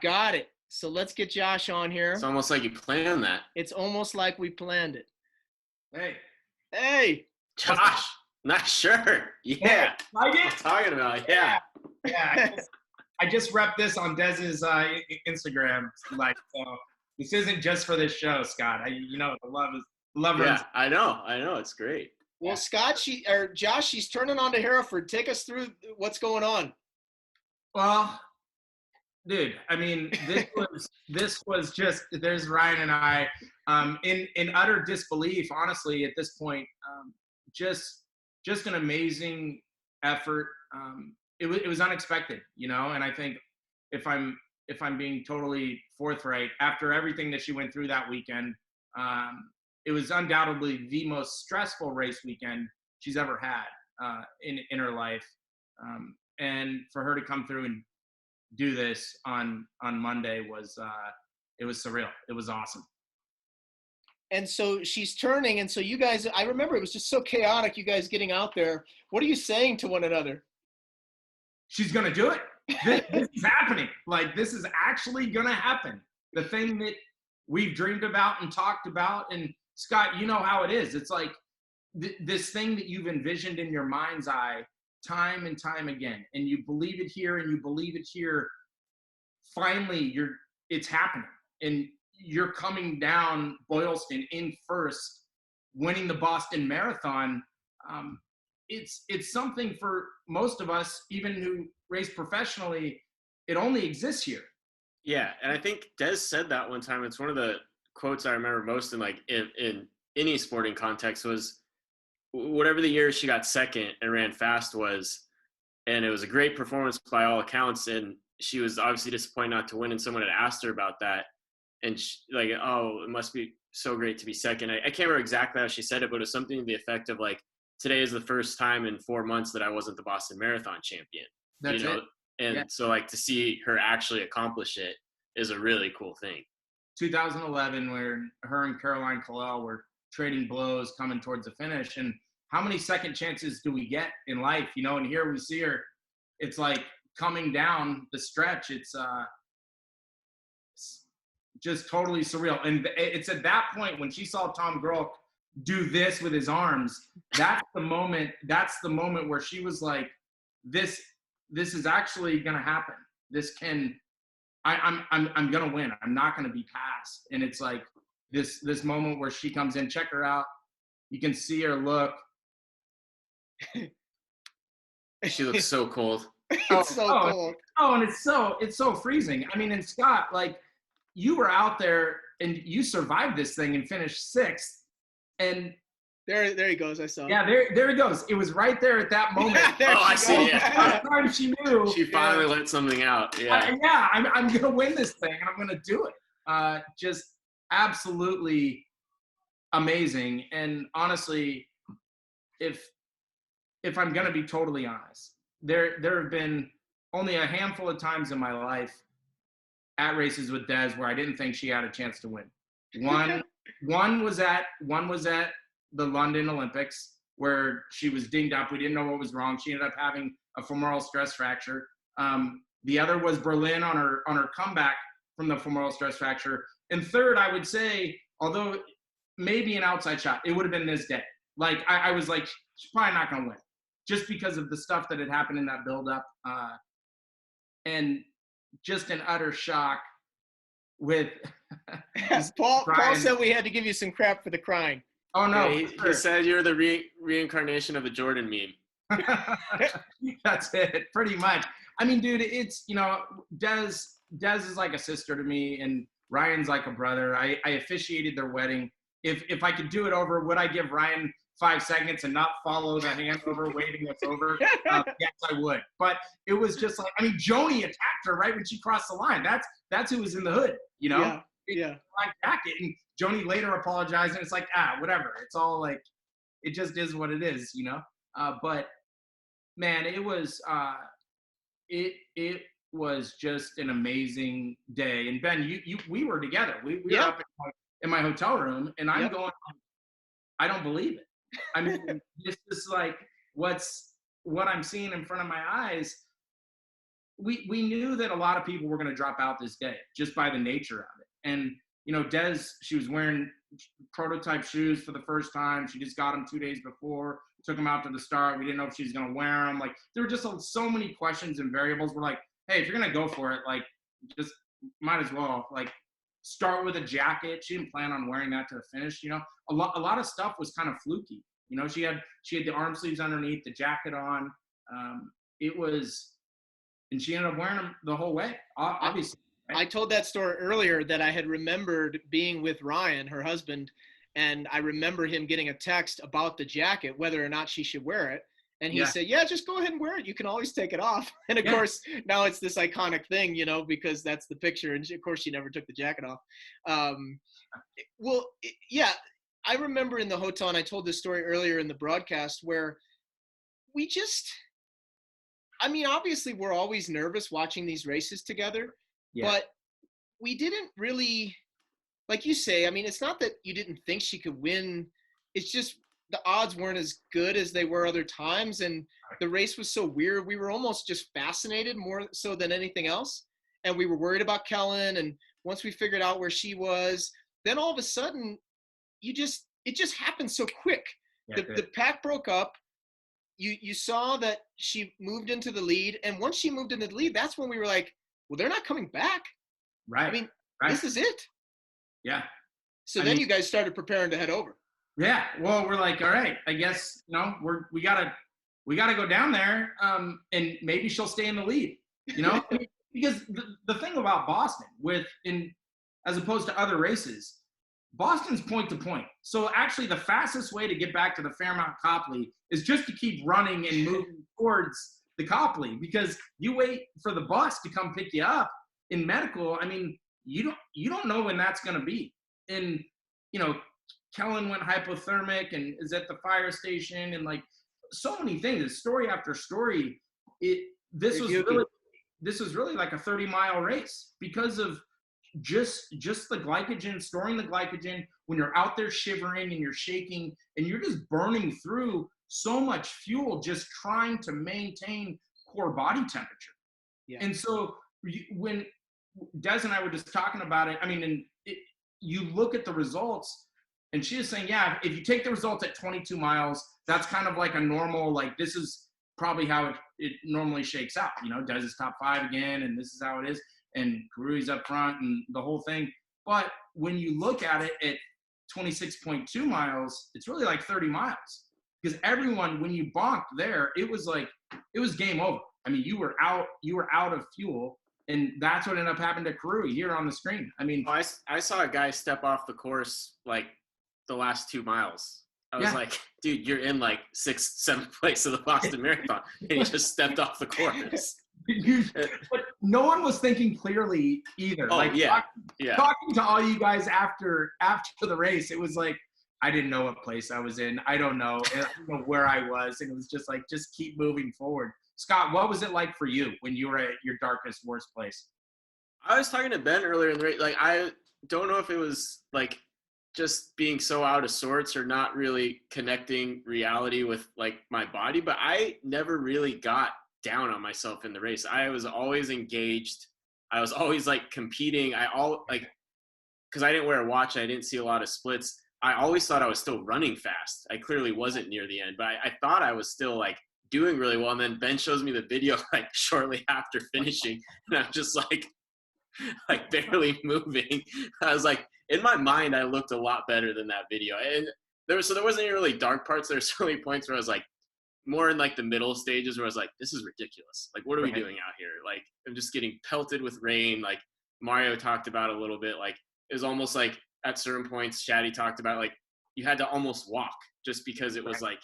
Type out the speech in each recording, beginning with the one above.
got it. So let's get Josh on here. It's almost like you planned that. It's almost like we planned it. Hey. Hey. Josh, not sure. Yeah. Like it? I'm talking about, yeah. Yeah. I just repped this on Dez's Instagram. Like, so this isn't just for this show, Scott. The love runs. Yeah, I know. It's great. Well, Scott, Josh, she's turning on to Hereford. Take us through what's going on. Well, dude, I mean, this was just, there's Ryan and I in utter disbelief, honestly, at this point. Just an amazing effort. It was unexpected, and I think if I'm being totally forthright, after everything that she went through that weekend, it was undoubtedly the most stressful race weekend she's ever had in her life. And for her to come through and do this on Monday was surreal. It was awesome. And so she's turning, and so you guys, I remember it was just so chaotic, you guys getting out there. What are you saying to one another? She's going to do it. This is happening. Like, this is actually going to happen. The thing that we've dreamed about and talked about. And Scott, you know how it is. It's like this thing that you've envisioned in your mind's eye time and time again. And you believe it here and you believe it here. Finally, it's happening. And you're coming down Boylston in first, winning the Boston Marathon. It's something for most of us, even who race professionally, it only exists here. Yeah, and I think Des said that one time. It's one of the quotes I remember most in in any sporting context was whatever the year she got second and ran fast was, and it was a great performance by all accounts, and she was obviously disappointed not to win, and someone had asked her about that, and she, oh, it must be so great to be second. I can't remember exactly how she said it, but it was something to the effect of today is the first time in 4 months that I wasn't the Boston Marathon champion. That's it. And so to see her actually accomplish it is a really cool thing. 2011, where her and Caroline Kalel were trading blows coming towards the finish. And how many second chances do we get in life? And here we see her, it's like coming down the stretch. It's just totally surreal. And it's at that point when she saw Tom Grohl do this with his arms, that's the moment where she was like, this is actually gonna happen. I'm gonna win. I'm not gonna be passed. And it's like this moment where she comes in, check her out. You can see her look. She looks so cold. It's so cold. Oh, and it's so freezing. I mean, and Scott, you were out there and you survived this thing and finished sixth. And there he goes. I saw. Yeah, there he goes. It was right there at that moment. I see. Yeah. Time she knew. She finally let something out. Yeah. I'm gonna win this thing and I'm gonna do it. Just absolutely amazing. And honestly, if I'm gonna be totally honest, there have been only a handful of times in my life at races with Des where I didn't think she had a chance to win. One was at the London Olympics where she was dinged up. We didn't know what was wrong. She ended up having a femoral stress fracture. The other was Berlin on her comeback from the femoral stress fracture. And third, I would say, although maybe an outside shot, it would have been this day. I was like, she's probably not going to win just because of the stuff that had happened in that buildup. And just an utter shock with Paul said we had to give you some crap for the crying. Oh no, yeah, he said you're the reincarnation of the Jordan meme. That's it, pretty much. I mean, dude, it's Des is like a sister to me, and Ryan's like a brother. I officiated their wedding. If I could do it over, would I give Ryan 5 seconds and not follow the hand over waving us over? Yes, I would. But it was just Joni attacked her right when she crossed the line. That's who was in the hood, Yeah. Black jacket, and Joni later apologized, and it's like, whatever. It's all it just is what it is, But man, it was it was just an amazing day. And Ben, we were together. We were up in my hotel room, and I'm going, I don't believe it. I mean, this is what I'm seeing in front of my eyes. we knew that a lot of people were going to drop out this day just by the nature of it. And, you know, she was wearing prototype shoes for the first time. She just got them 2 days before, took them out to the start. We didn't know if she was going to wear them. Like, there were just so many questions and variables. We're like, hey, if you're going to go for it, like, just might as well, like, start with a jacket. She didn't plan on wearing that to the finish. You know, a lot of stuff was kind of fluky. You know, she had the arm sleeves underneath, the jacket on. And she ended up wearing them the whole way, obviously. Right? I told that story earlier that I had remembered being with Ryan, her husband, and I remember him getting a text about the jacket, whether or not she should wear it. And he said, yeah, just go ahead and wear it. You can always take it off. And of course, now it's this iconic thing, you know, because that's the picture. And of course, she never took the jacket off. I remember in the hotel, and I told this story earlier in the broadcast, where we just, I mean, obviously we're always nervous watching these races together, but we didn't really, like you say, I mean, it's not that you didn't think she could win. It's just the odds weren't as good as they were other times. And the race was so weird. We were almost just fascinated more so than anything else. And we were worried about Kellen. And once we figured out where she was, then all of a sudden it just happened so quick. The pack broke up. You saw that she moved into the lead. And once she moved into the lead, that's when we were like, well, they're not coming back. Right. I mean, this is it. Yeah. So then you guys started preparing to head over. Yeah. Well, we're like, all right, I guess, you know, we gotta go down there. And maybe she'll stay in the lead, you know, because the thing about Boston as opposed to other races, Boston's point to point. So actually the fastest way to get back to the Fairmount Copley is just to keep running and moving towards the Copley, because you wait for the bus to come pick you up in medical. I mean, you don't know when that's going to be. And, you know, Kellen went hypothermic and is at the fire station, and like so many things, story after story. This was really like a 30-mile race because of just the glycogen, storing the glycogen when you're out there shivering and you're shaking and you're just burning through so much fuel just trying to maintain core body temperature. Yeah. And so when Des and I were just talking about it, I mean, you look at the results, and she is saying, yeah, if you take the results at 22 miles, that's kind of like a normal, like, this is probably how it normally shakes out. You know, Des is top 5 again, and this is how it is. And Karui's up front and the whole thing. But when you look at it at 26.2 miles, it's really like 30 miles. Because everyone, when you bonked there, it was game over. I mean, you were out of fuel. And that's what ended up happening to Karui here on the screen. I mean, I saw a guy step off the course like the last 2 miles. I was like, dude, you're in like 6th, 7th place of the Boston Marathon, and he just stepped off the course. But no one was thinking clearly either. Oh, like, talking to all you guys after the race, it was like, I didn't know what place I was in. I don't know. I don't know where I was. And it was just like, just keep moving forward. Scott, what was it like for you when you were at your darkest, worst place? I was talking to Ben earlier in the race. Like, I don't know if it was like just being so out of sorts or not really connecting reality with like my body, but I never really got down on myself in the race. I was always engaged. I was always like competing. Because I didn't wear a watch, I didn't see a lot of splits. I always thought I was still running fast. I clearly wasn't near the end, but I thought I was still like doing really well. And then Ben shows me the video like shortly after finishing, and I'm just like barely moving. I was like, in my mind, I looked a lot better than that video. And there wasn't any really dark parts. There's so many points where I was like more in like the middle stages where I was like, this is ridiculous. Like, what are we doing out here? Like, I'm just getting pelted with rain. Like Mario talked about a little bit. Like, it was almost like at certain points, Shaddy talked about like you had to almost walk just because it was like,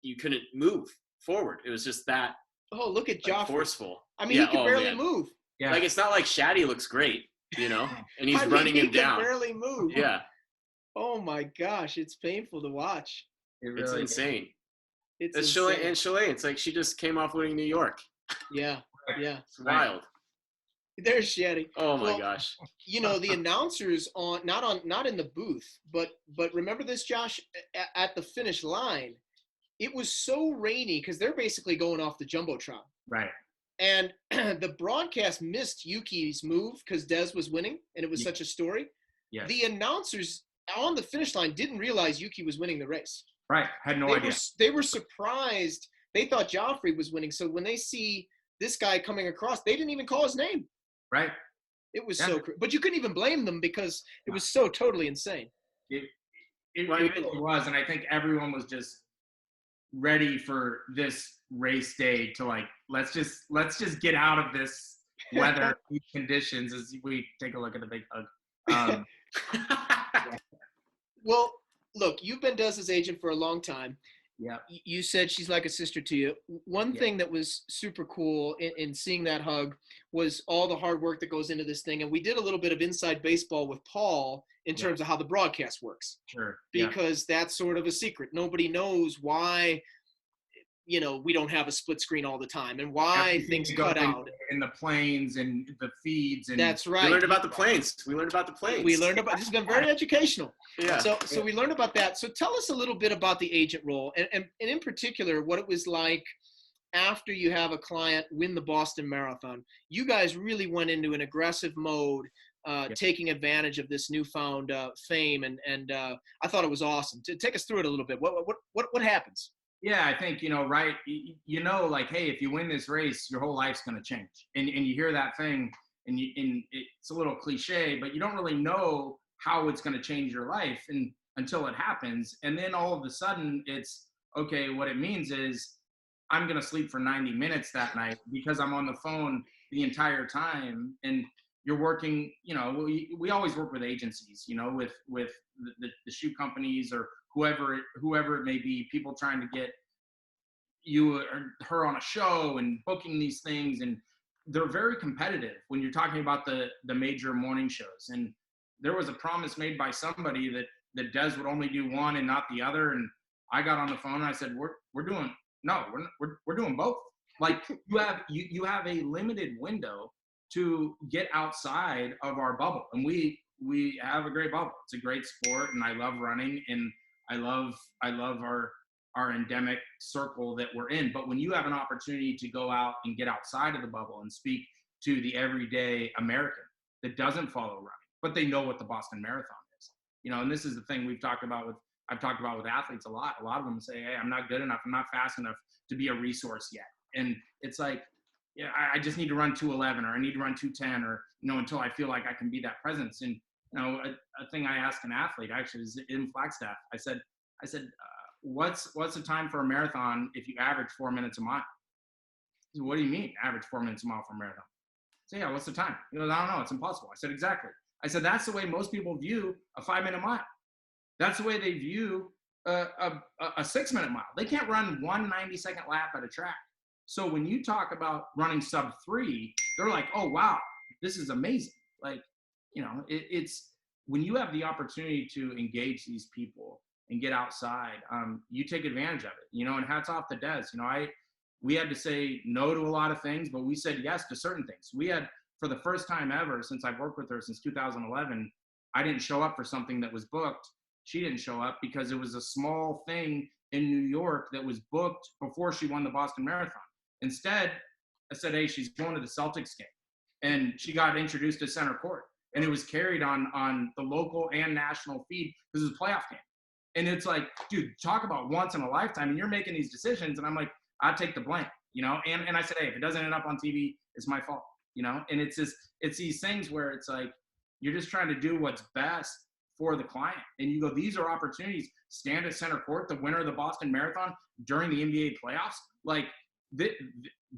you couldn't move forward. It was just that. Oh, look at Josh. Forceful. I mean, he can barely move. Yeah. Like, it's not like Shaddy looks great, you know, and he's running him down. He can barely move. Yeah. Oh my gosh, it's painful to watch. It's insane. It's insane. And Shalane, it's like she just came off winning New York. Yeah. It's wild. There's Shaddy. Oh my gosh. You know, the announcers not in the booth, but remember this, Josh, at the finish line, it was so rainy because they're basically going off the Jumbotron. Right. And the broadcast missed Yuki's move because Des was winning, and it was such a story. Yes. The announcers on the finish line didn't realize Yuki was winning the race. Right. Had no idea. They were surprised. They thought Joffrey was winning. So when they see this guy coming across, they didn't even call his name. Right. It was but you couldn't even blame them because it was so totally insane. It was, and I think everyone was just ready for this race day to like, let's just get out of this weather conditions as we take a look at the big hug. Well, look, you've been Des's agent for a long time. Yeah. You said she's like a sister to you. One thing that was super cool in seeing that hug was all the hard work that goes into this thing. And we did a little bit of inside baseball with Paul in terms of how the broadcast works. Sure. Because that's sort of a secret. Nobody knows why, we don't have a split screen all the time and why things cut out. In the planes and the feeds. And that's right. We learned about the planes. This has been very educational. Yeah. So we learned about that. So tell us a little bit about the agent role and in particular, what it was like after you have a client win the Boston Marathon. You guys really went into an aggressive mode, taking advantage of this newfound fame. And I thought it was awesome. Take us through it a little bit. What happens? Yeah, I think, right, like, hey, if you win this race, your whole life's going to change. And you hear that thing, and it's a little cliche, but you don't really know how it's going to change your life until it happens. And then all of a sudden, it's, okay, what it means is I'm going to sleep for 90 minutes that night because I'm on the phone the entire time. And you're working, we always work with agencies, with the shoe companies or whoever it may be, people trying to get you or her on a show and booking these things. And they're very competitive when you're talking about the major morning shows. And there was a promise made by somebody that Des would only do one and not the other. And I got on the phone and I said, we're doing both. Like you have a limited window to get outside of our bubble. And we have a great bubble. It's a great sport and I love running and I love our endemic circle that we're in. But when you have an opportunity to go out and get outside of the bubble and speak to the everyday American that doesn't follow running, but they know what the Boston Marathon is, and this is the thing I've talked about with athletes a lot. A lot of them say, hey, I'm not good enough. I'm not fast enough to be a resource yet. And it's like, I just need to run 2:11 or I need to run 2:10 or, until I feel like I can be that presence. And, a thing I asked an athlete actually is in Flagstaff. I said, what's the time for a marathon if you average 4 minutes a mile? He said, what do you mean average 4 minutes a mile for a marathon? I said, yeah, what's the time? He goes, I don't know, it's impossible. I said, exactly. I said, that's the way most people view a 5-minute mile. That's the way they view a 6-minute mile. They can't run 1 90-second lap at a track. So when you talk about running sub 3, they're like, oh, wow, this is amazing. Like, it's when you have the opportunity to engage these people and get outside, you take advantage of it, and hats off to Des. We had to say no to a lot of things, but we said yes to certain things. We had, for the first time ever, since I've worked with her since 2011, I didn't show up for something that was booked. She didn't show up because it was a small thing in New York that was booked before she won the Boston Marathon. Instead, I said, hey, she's going to the Celtics game. And she got introduced to center court. And it was carried on the local and national feed because it was a playoff game. And it's like, dude, talk about once in a lifetime. And you're making these decisions. And I'm like, I'll take the blame, And I said, hey, if it doesn't end up on TV, it's my fault, And it's these things where it's like, you're just trying to do what's best for the client. And you go, these are opportunities. Stand at center court, the winner of the Boston Marathon during the NBA playoffs. Like,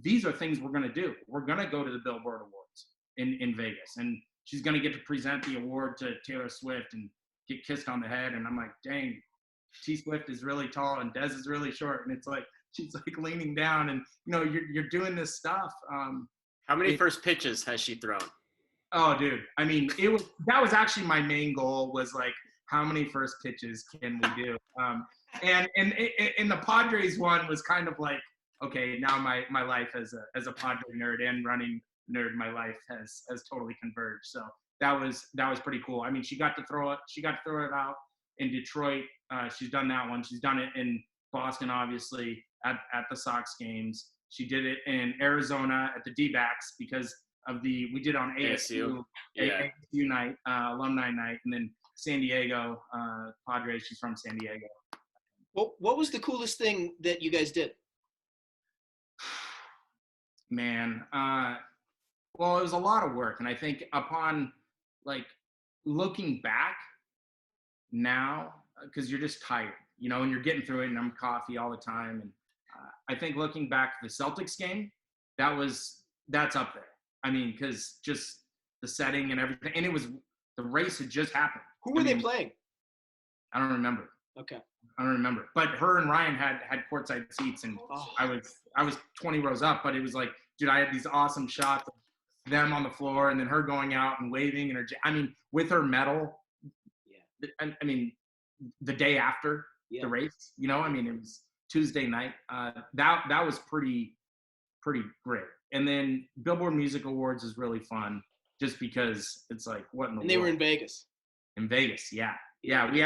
these are things we're going to do. We're going to go to the Billboard Awards in Vegas. And she's going to get to present the award to Taylor Swift and get kissed on the head. And I'm like, dang, T Swift is really tall and Des is really short. And it's like, she's like leaning down and, you're doing this stuff. How many first pitches has she thrown? Oh, dude. I mean, that was actually my main goal was like, how many first pitches can we do? And the Padres one was kind of like, okay, now my life as a Padre nerd and running nerd, my life has totally converged. So that was pretty cool. I mean, she got to throw it out in Detroit. She's done that one. She's done it in Boston, obviously, at the Sox games. She did it in Arizona at the D-backs because of we did on ASU, ASU night, alumni night, and then San Diego, Padres. She's from San Diego. What was the coolest thing that you guys did? Man, well, it was a lot of work, and I think upon like looking back now, because you're just tired, and you're getting through it, and I'm coffee all the time, and I think looking back the Celtics game, that's up there. I mean, because just the setting and everything, and the race had just happened. Who were they playing? I don't remember. Okay. I don't remember. But her and Ryan had courtside seats, and I was 20 rows up. But it was like, dude, I had these awesome shots of them on the floor, and then her going out and waving, and with her medal. Yeah. I mean, the day after the race, it was Tuesday night. That was pretty great. And then Billboard Music Awards is really fun, just because it's like, what in the world? And they were in Vegas. In Vegas, yeah. Yeah, we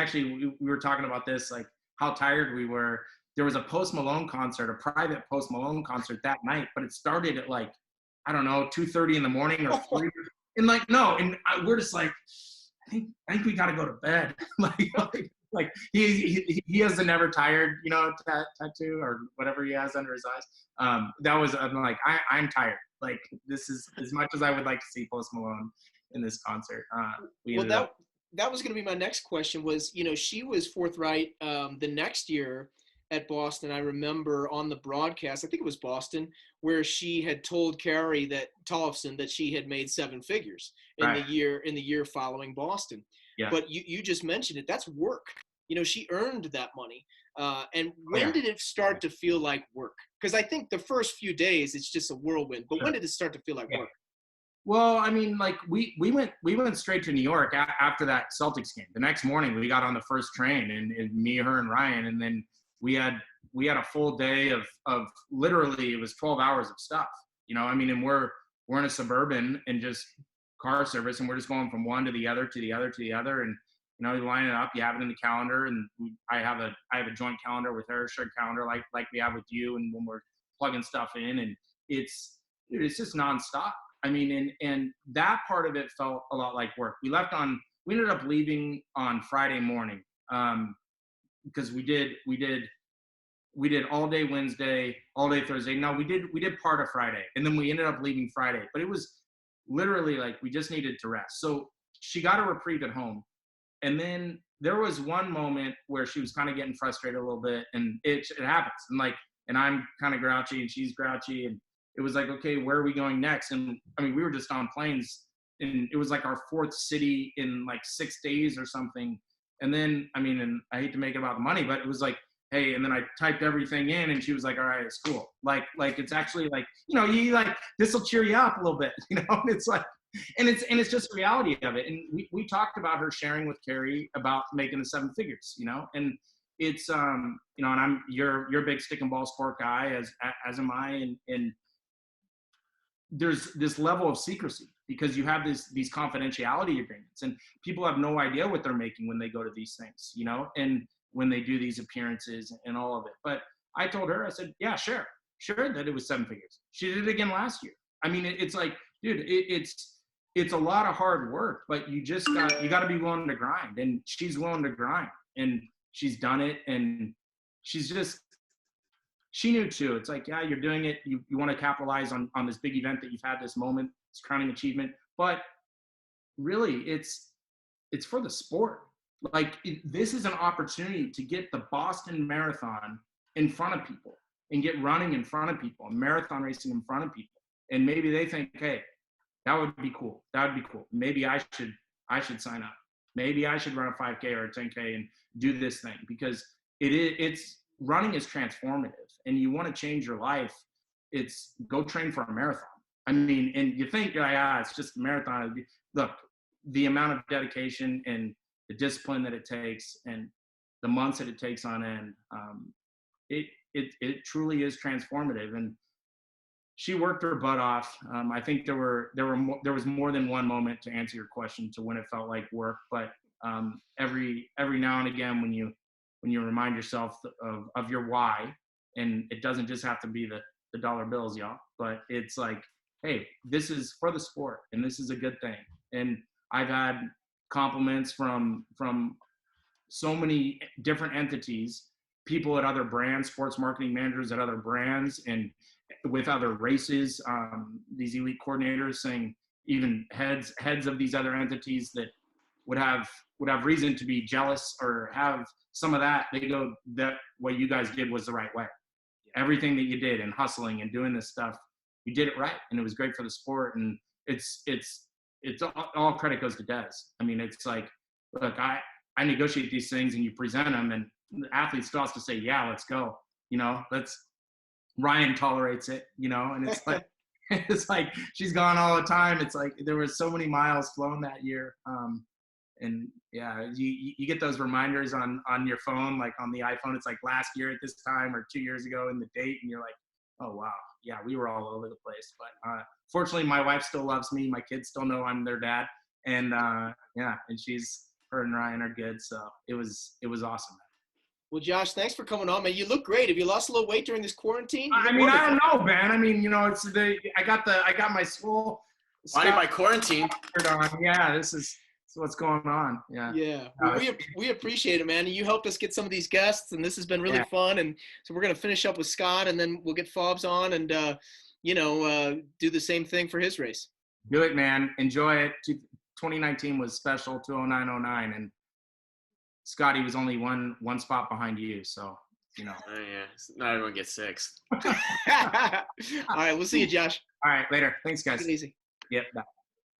were talking about this, like how tired we were. There was a Post Malone concert, a private Post Malone concert that night, but it started at like, I don't know, 2:30 in the morning or 3. And like, no, and we're just like, I think we got to go to bed. like he has the Never Tired, tattoo or whatever he has under his eyes. I'm like, I'm tired. Like, this is as much as I would like to see Post Malone in this concert. That was going to be my next question was, she was forthright the next year at Boston. I remember on the broadcast, I think it was Boston, where she had told Carrie Tollefson that she had made 7 figures in the year following Boston. Yeah. But you just mentioned it. That's work. She earned that money. And when did it start to feel like work? Because I think the first few days it's just a whirlwind. But when did it start to feel like work? Well, I mean, like we went straight to New York after that Celtics game. The next morning we got on the first train, and me, her, and Ryan, and then we had a full day of literally, it was 12 hours of stuff. And we're in a Suburban and just car service, and we're just going from one to the other to the other to the other, and you line it up, you have it in the calendar, and I have a joint calendar with her, shared calendar like we have with you, and when we're plugging stuff in, and it's just nonstop. I mean, and that part of it felt a lot like work. We ended up leaving on Friday morning, because we did all day Wednesday, all day Thursday. No, we did part of Friday, and then we ended up leaving Friday. But it was literally like we just needed to rest. So she got a reprieve at home, and then there was one moment where she was kind of getting frustrated a little bit, and it happens. And I'm kind of grouchy, and she's grouchy, and it was like, okay, where are we going next? And I mean, we were just on planes, and it was like our 4th city in like 6 days or something. And then, I mean, and I hate to make it about the money, but it was like, hey, and then I typed everything in, and she was like, all right, it's cool. Like it's actually like, you like, this will cheer you up a little bit, and it's like, and it's just the reality of it. And we talked about her sharing with Carrie about making the 7 figures, and it's, and you're a big stick and ball sport guy, as am I. And there's this level of secrecy because you have these confidentiality agreements, and people have no idea what they're making when they go to these things, and when they do these appearances and all of it. But I told her, I said, yeah, sure that it was 7 figures. She did it again last year. I mean, it's like, dude, it's a lot of hard work, but you got to be willing to grind, and she's willing to grind, and she's done it, and she knew too. It's like, yeah, you're doing it. You want to capitalize on this big event that you've had, this moment, this crowning achievement. But really, it's for the sport. Like, this is an opportunity to get the Boston Marathon in front of people and get running in front of people, and marathon racing in front of people. And maybe they think, hey, that would be cool. That would be cool. Maybe I should sign up. Maybe I should run a 5K or a 10K and do this thing, because it's running is transformative, and you want to change your life. It's go train for a marathon. I mean, and you think, it's just a marathon. Look, the amount of dedication and the discipline that it takes, and the months that it takes on end, it truly is transformative. And she worked her butt off. I think there was more than one moment, to answer your question, to when it felt like work. But every now and again, when you remind yourself of your why, and it doesn't just have to be the dollar bills, y'all. But it's like, hey, this is for the sport, and this is a good thing. And I've had compliments from so many different entities, people at other brands, sports marketing managers at other brands, and with other races, these elite coordinators saying, even heads of these other entities that would have reason to be jealous or have some of that, they go, that what you guys did was the right way. Everything that you did and hustling and doing this stuff, you did it right, and it was great for the sport. And it's all credit goes to Des. I mean, it's like, look, I negotiate these things and you present them, and the athlete still has to say, yeah, let's go. Ryan tolerates it, and it's like, it's like she's gone all the time. It's like there were so many miles flown that year. And yeah, you get those reminders on your phone, like on the iPhone. It's like last year at this time or 2 years ago in the date, and you're like, oh wow, yeah, we were all over the place. But fortunately, my wife still loves me. My kids still know I'm their dad, and yeah, and her and Ryan are good. So it was awesome. Well, Josh, thanks for coming on, man. You look great. Have you lost a little weight during this quarantine? I mean, I don't know, man. I mean, it's I got my swole body by quarantine on. Yeah, this is what's going on. Yeah. Yeah. Well, we appreciate it, man. You helped us get some of these guests, and this has been really fun. And so we're gonna finish up with Scott, and then we'll get Fobbs on, and do the same thing for his race. Do it, man. Enjoy it. 2019 was special. 20909, and Scotty was only one spot behind you, so Oh yeah, not everyone gets 6. All right, we'll see you, Josh. All right, later. Thanks, guys. Take it easy. Yep. Bye.